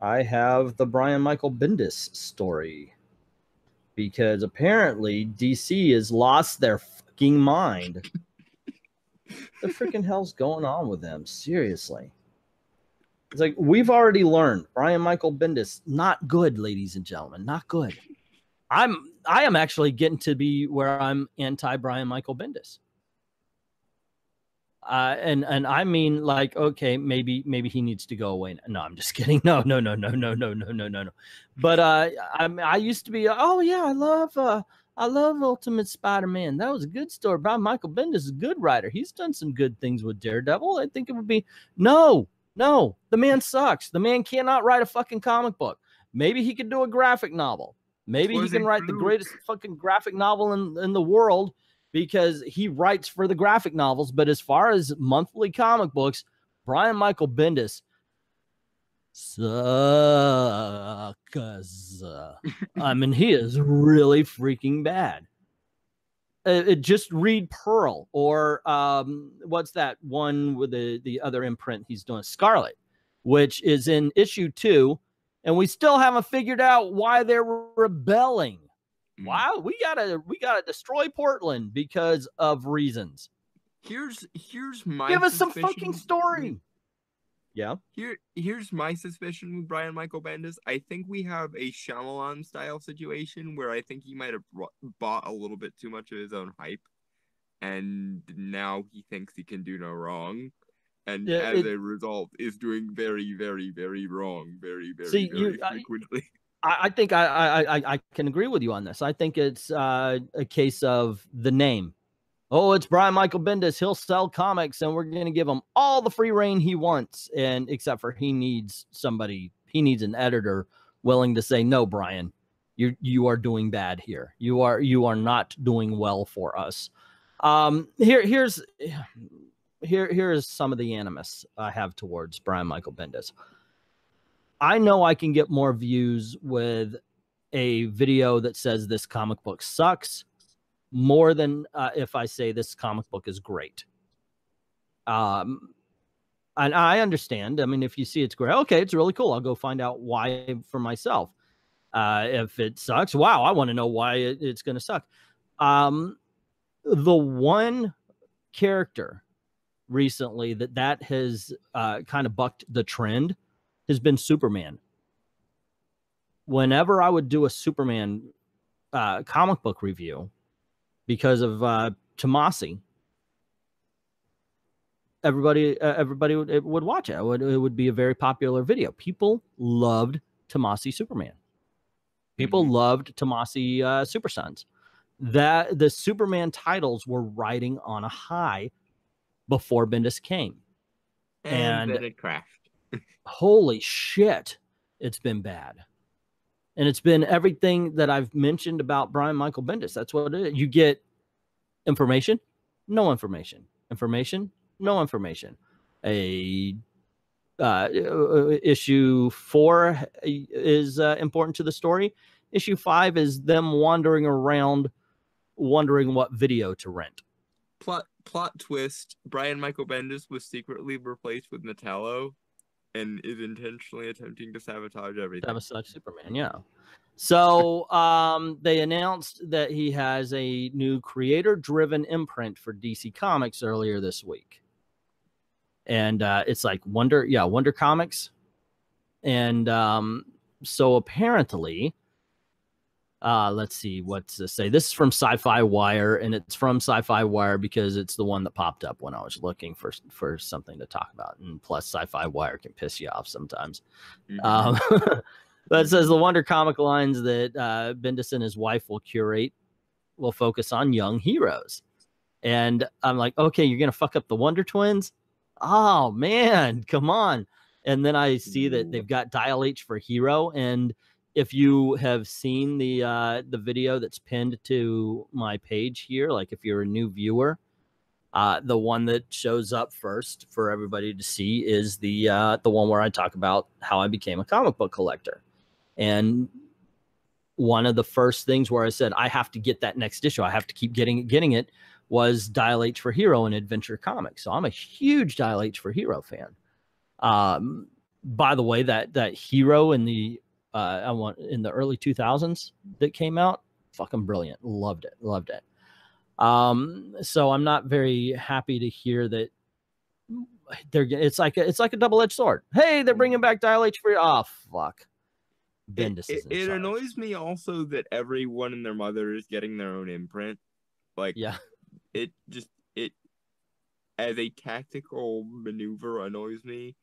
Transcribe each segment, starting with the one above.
I have the Brian Michael Bendis story. Because apparently DC has lost their fucking mind. The freaking hell's going on with them? Seriously. It's like, we've already learned Brian Michael Bendis, not good, ladies and gentlemen, not good. I am actually getting to be where I'm anti Brian Michael Bendis. And I mean, like, okay, maybe he needs to go away. No, I'm just kidding. No. But I used to be, oh yeah, I love Ultimate Spider-Man. That was a good story. Brian Michael Bendis is a good writer. He's done some good things with Daredevil. I think it would be no. The man sucks. The man cannot write a fucking comic book. Maybe he could do a graphic novel. Maybe he can write the greatest fucking graphic novel in the world, because he writes for the graphic novels. But as far as monthly comic books, Brian Michael Bendis sucks. I mean, he is really freaking bad. Just read Pearl, or what's that one with the other imprint he's doing, Scarlet, which is in issue 2, and we still haven't figured out why they're rebelling. Wow, we gotta destroy Portland because of reasons. Here's my give us some fucking story. Yeah. Here's my suspicion with Brian Michael Bendis. I think we have a Shyamalan style situation where I think he might have bought a little bit too much of his own hype, and now he thinks he can do no wrong, and as a result is doing very, very, very wrong, very frequently. I think I can agree with you on this. I think it's a case of the name. Oh, it's Brian Michael Bendis. He'll sell comics, and we're going to give him all the free reign he wants. And except for he needs an editor willing to say, no, Brian, you are doing bad here. You are not doing well for us. Here's some of the animus I have towards Brian Michael Bendis. I know I can get more views with a video that says this comic book sucks more than if I say this comic book is great. And I understand. I mean, if you see it's great, okay, it's really cool. I'll go find out why for myself. If it sucks, wow, I want to know why it's going to suck. The one character recently that has kind of bucked the trend has been Superman. Whenever I would do a Superman comic book review, because of Tomasi, everybody would watch it. It would be a very popular video. People loved Tomasi Superman. People loved Tomasi Super Sons. That the Superman titles were riding on a high before Bendis came, and then it crashed. Holy shit, it's been bad. And it's been everything that I've mentioned about Brian Michael Bendis. That's what it is. You get information, no information. Information, no information. Issue 4 is important to the story. Issue 5 is them wandering around, wondering what video to rent. Plot twist, Brian Michael Bendis was secretly replaced with Metallo and is intentionally attempting to sabotage everything. Sabotage Superman, yeah. So they announced that he has a new creator-driven imprint for DC Comics earlier this week. And it's like Wonder Comics. And so apparently, let's see, what's this say? This is from Sci-Fi Wire, and it's from Sci-Fi Wire because it's the one that popped up when I was looking for something to talk about. And plus, Sci-Fi Wire can piss you off sometimes. But it says the Wonder comic lines that Bendis and his wife will curate will focus on young heroes. And I'm like, okay, you're going to fuck up the Wonder Twins? Oh, man, come on. And then I see that they've got Dial H for Hero, and if you have seen the video that's pinned to my page here, like if you're a new viewer, the one that shows up first for everybody to see is the one where I talk about how I became a comic book collector. And one of the first things where I said, I have to get that next issue, I have to keep getting it, was Dial H for Hero and Adventure Comics. So I'm a huge Dial H for Hero fan. by the way, that hero in the in the early 2000s that came out, fucking brilliant. Loved it. Loved it. So I'm not very happy to hear that it's like a double-edged sword. Hey, they're bringing back Dial H for you. Oh, fuck. Bendis is in It charge. annoys me also that everyone and their mother is getting their own imprint. Like, yeah, it as a tactical maneuver annoys me,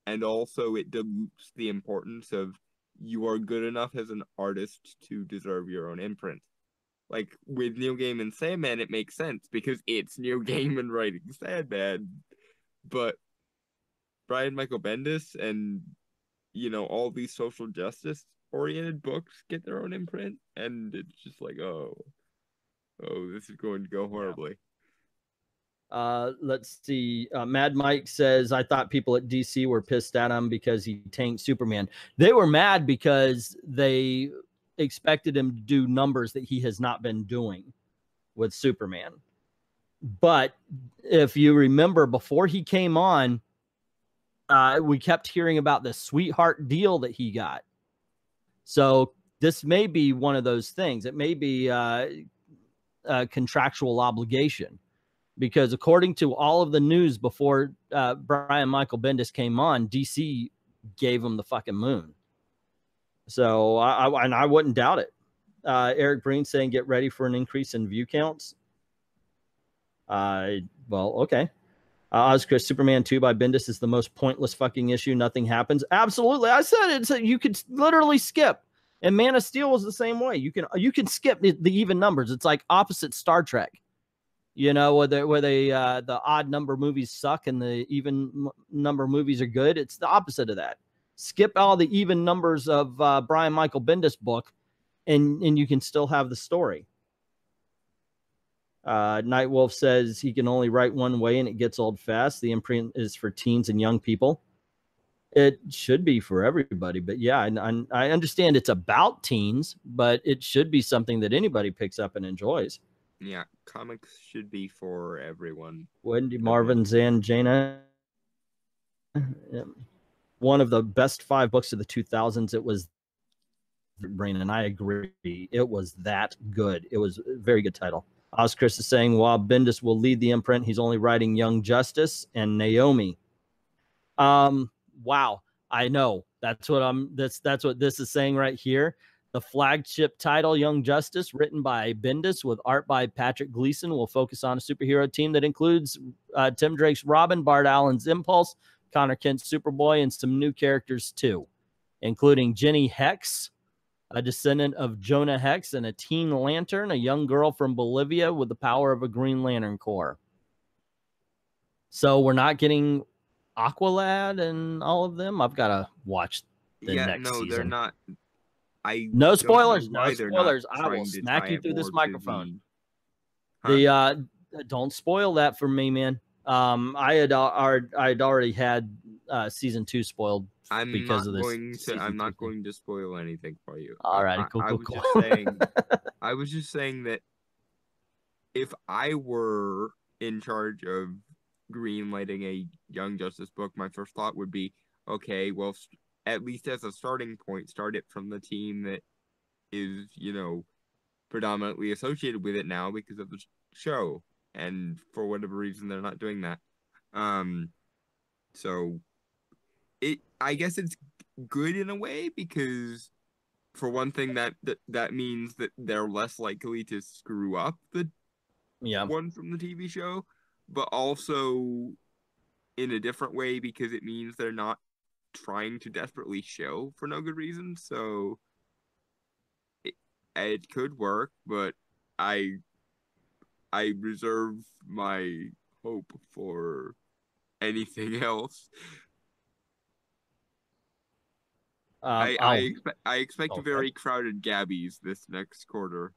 and also it dilutes the importance of you are good enough as an artist to deserve your own imprint. Like with Neil Gaiman's Sandman, it makes sense because it's Neil Gaiman writing Sandman, but Brian Michael Bendis and all these social justice oriented books get their own imprint, and it's just like, oh, this is going to go horribly. Let's see. Mad Mike says, I thought people at DC were pissed at him because he tanked Superman. They were mad because they expected him to do numbers that he has not been doing with Superman. But if you remember, before he came on, we kept hearing about the sweetheart deal that he got. So this may be one of those things. It may be a contractual obligation, because according to all of the news before Brian Michael Bendis came on, DC gave him the fucking moon. So I wouldn't doubt it. Eric Breen saying, get ready for an increase in view counts. Well, okay. Chris, Superman 2 by Bendis is the most pointless fucking issue. Nothing happens. Absolutely. I said it. So you could literally skip. And Man of Steel was the same way. You can skip the even numbers. It's like opposite Star Trek. Where the odd number movies suck and the even number movies are good. It's the opposite of that. Skip all the even numbers of Brian Michael Bendis book, and you can still have the story. Nightwolf says he can only write one way and it gets old fast. The imprint is for teens and young people. It should be for everybody, but yeah, I understand it's about teens, but it should be something that anybody picks up and enjoys. Yeah, comics should be for everyone. Wendy Marvin Zanjana. One of the best 5 books of the 2000s. It was Brain, and I agree. It was that good. It was a very good title. Chris is saying, while Bendis will lead the imprint, he's only writing Young Justice and Naomi. Wow. I know. That's what this is saying right here. The flagship title, Young Justice, written by Bendis with art by Patrick Gleason, will focus on a superhero team that includes Tim Drake's Robin, Bart Allen's Impulse, Connor Kent's Superboy, and some new characters too, including Jenny Hex, a descendant of Jonah Hex, and a teen lantern, a young girl from Bolivia with the power of a Green Lantern Corps. So we're not getting Aqualad and all of them. I've got to watch the next season. They're not. No spoilers. No spoilers. I will smack you through this microphone. Don't spoil that for me, man. I had already had season 2 spoiled because of this. I'm not going to spoil anything for you. All right, cool. I was just saying that if I were in charge of greenlighting a Young Justice book, my first thought would be, okay, well, at least as a starting point, start it from the team that is, predominantly associated with it now because of the show. And for whatever reason, they're not doing that. So I guess it's good in a way, because for one thing, that means that they're less likely to screw up the one from the TV show, but also in a different way, because it means they're not trying to desperately show for no good reason. So it could work, but I reserve my hope for anything else. I expect very crowded Gabbies this next quarter.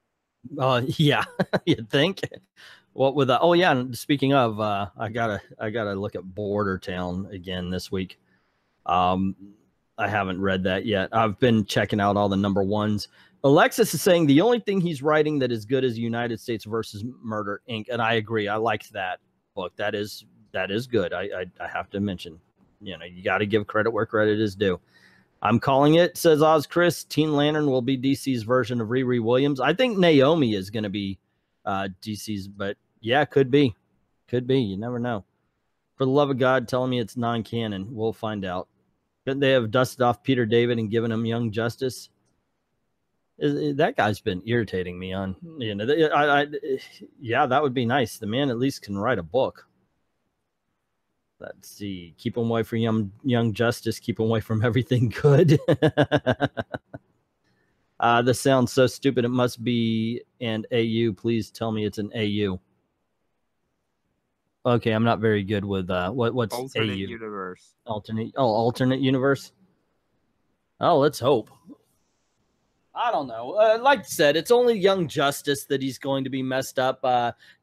Yeah, you think? What with oh yeah, and speaking of, I gotta look at Border Town again this week. I haven't read that yet. I've been checking out all the number ones. Alexis is saying the only thing he's writing that is good is United States versus Murder Inc. And I agree. I liked that book. That is good. I have to mention You know, you got to give credit where credit is due. I'm calling it, says Oz Chris. Teen Lantern will be DC's version of Riri Williams. I think Naomi is going to be DC's, but yeah, could be. Could be. You never know. For the love of God, telling me it's non-canon. We'll find out. Couldn't they have dusted off Peter David and given him Young Justice? That guy's been irritating me on. You know, yeah, that would be nice. The man at least can write a book. Let's see. Keep him away from Young Justice. Keep him away from everything good. This sounds so stupid. It must be an AU. Please tell me it's an AU. Okay, I'm not very good with what's alternate AU? Universe. Alternate universe. Oh, let's hope. I don't know. Like I said, it's only Young Justice that he's going to be messed up.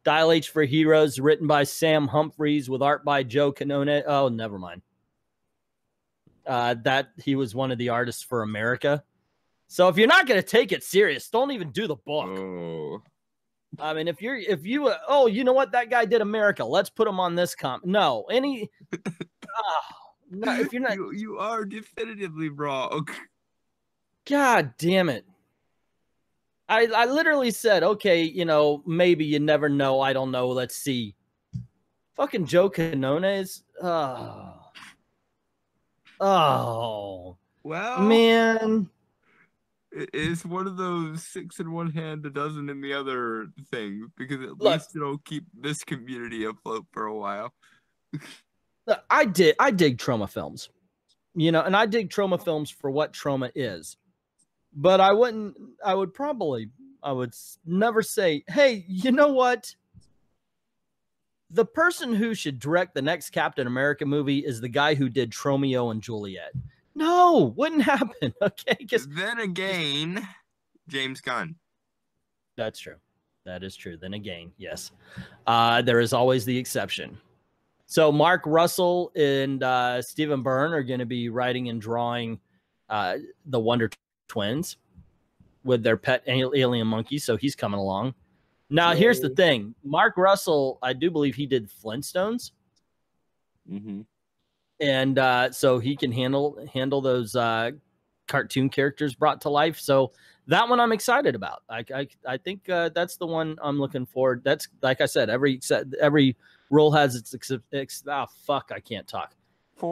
Dial H for Heroes, written by Sam Humphries with art by Joe Canone. Oh, never mind. That he was one of the artists for America. So if you're not going to take it serious, don't even do the book. Oh. I mean, if you oh, you know what? That guy did America. Let's put him on this comp. No, any. No, if you're not, you are definitively wrong. God damn it. I literally said, okay, you know, maybe you never know. I don't know. Let's see. Fucking Joe Canone is. Oh. Well, man. It's one of those 6 in one hand, a dozen in the other things, because at Look, least it'll keep this community afloat for a while. I dig trauma films, you know, and I dig trauma films for what trauma is. But I would never say, hey, you know what? The person who should direct the next Captain America movie is the guy who did Tromeo and Juliet. No, wouldn't happen. Okay. Then again, James Gunn. That's true. That is true. Then again, yes. There is always the exception. So Mark Russell and Stephen Byrne are going to be writing and drawing the Wonder Twins with their pet alien monkey. So he's coming along. Now, Yay. Here's the thing. Mark Russell, I do believe he did Flintstones. Mm-hmm. And so he can handle those cartoon characters brought to life. So that one I'm excited about. I think that's the one I'm looking forward. That's, like I said, every role has its fuck, I can't talk.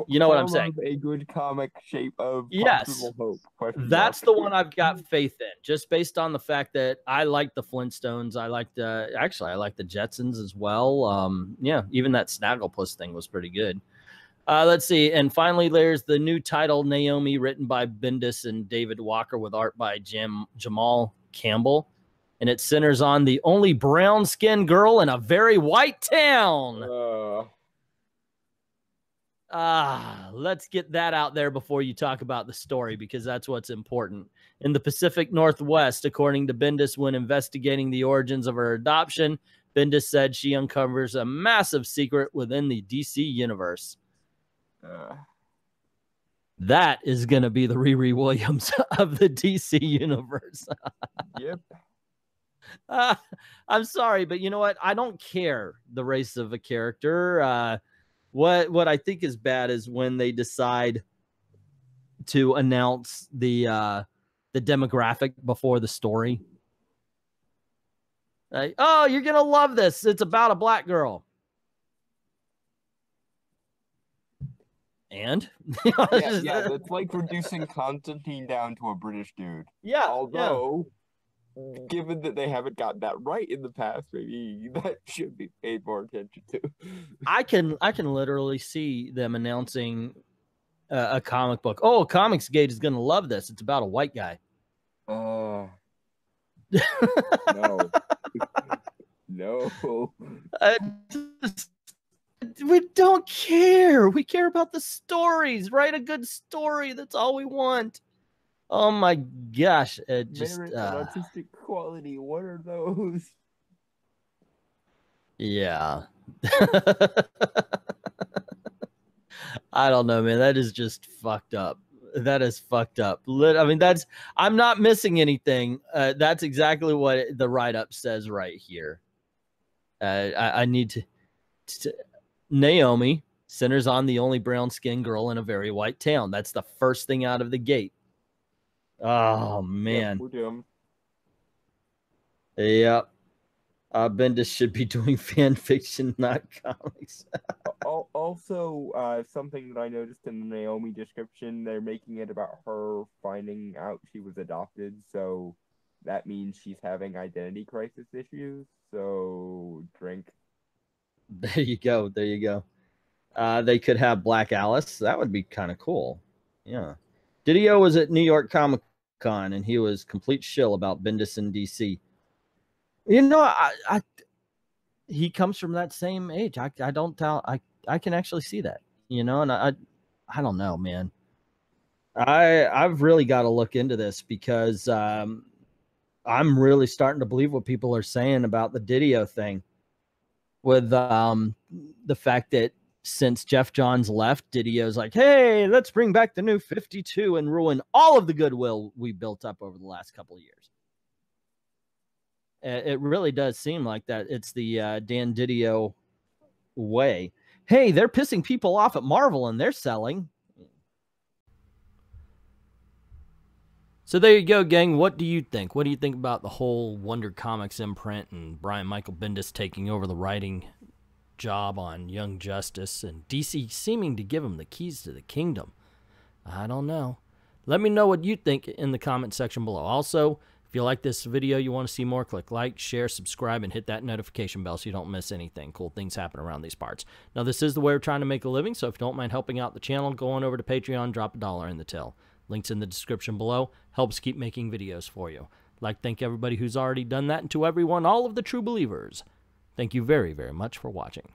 You know what I'm saying? A good comic shape of yes. hope. That's the one I've got faith in, just based on the fact that I like the Flintstones. I like the Jetsons as well. Yeah, even that Snagglepuss thing was pretty good. Let's see. And finally, there's the new title, Naomi, written by Bendis and David Walker with art by Jamal Campbell. And it centers on the only brown-skinned girl in a very white town. Let's get that out there before you talk about the story, because that's what's important. In the Pacific Northwest, according to Bendis, when investigating the origins of her adoption, Bendis said she uncovers a massive secret within the DC universe. That is going to be the Riri Williams of the DC universe. Yep. I'm sorry, but you know what? I don't care the race of a character. What I think is bad is when they decide to announce the demographic before the story. Like, oh, you're gonna love this. It's about a black girl. And yeah, it's like reducing Constantine down to a British dude. Yeah. Although, given that they haven't got that right in the past, maybe that should be paid more attention to. I can literally see them announcing a comic book. Oh, Comics Gate is gonna love this. It's about a white guy. No. No. We don't care. We care about the stories. Write a good story. That's all we want. Oh my gosh! It just artistic quality. What are those? Yeah. I don't know, man. That is just fucked up. That is fucked up. I mean, I'm not missing anything. That's exactly what the write-up says right here. I need to Naomi, Centers on the only brown-skinned girl in a very white town. That's the first thing out of the gate. Oh, man. Yep, we're doomed. Yep. Bendis should be doing fan fiction, not comics. Also, something that I noticed in the Naomi description, they're making it about her finding out she was adopted, so that means she's having identity crisis issues, so drink. There you go. There you go. They could have Black Alice. That would be kind of cool. Yeah. Didio was at New York Comic Con, and he was complete shill about Bendis and DC. You know, he comes from that same age. I can actually see that, you know, and I don't know, man. I've really got to look into this because I'm really starting to believe what people are saying about the Didio thing, with the fact that since Jeff Johns left, Didio's like, hey, let's bring back the New 52 and ruin all of the goodwill we built up over the last couple of years. It really does seem like that. It's the Dan Didio way. Hey, they're pissing people off at Marvel and they're selling. So there you go, gang. What do you think? What do you think about the whole Wonder Comics imprint and Brian Michael Bendis taking over the writing job on Young Justice and DC seeming to give him the keys to the kingdom? I don't know. Let me know what you think in the comment section below. Also, if you like this video, you want to see more, click like, share, subscribe, and hit that notification bell so you don't miss anything. Cool things happen around these parts. Now, this is the way we're trying to make a living, so if you don't mind helping out the channel, go on over to Patreon, drop $1 in the till. Links in the description below. Helps keep making videos for you. I'd like to thank everybody who's already done that, and to everyone, all of the true believers, thank you very, very much for watching.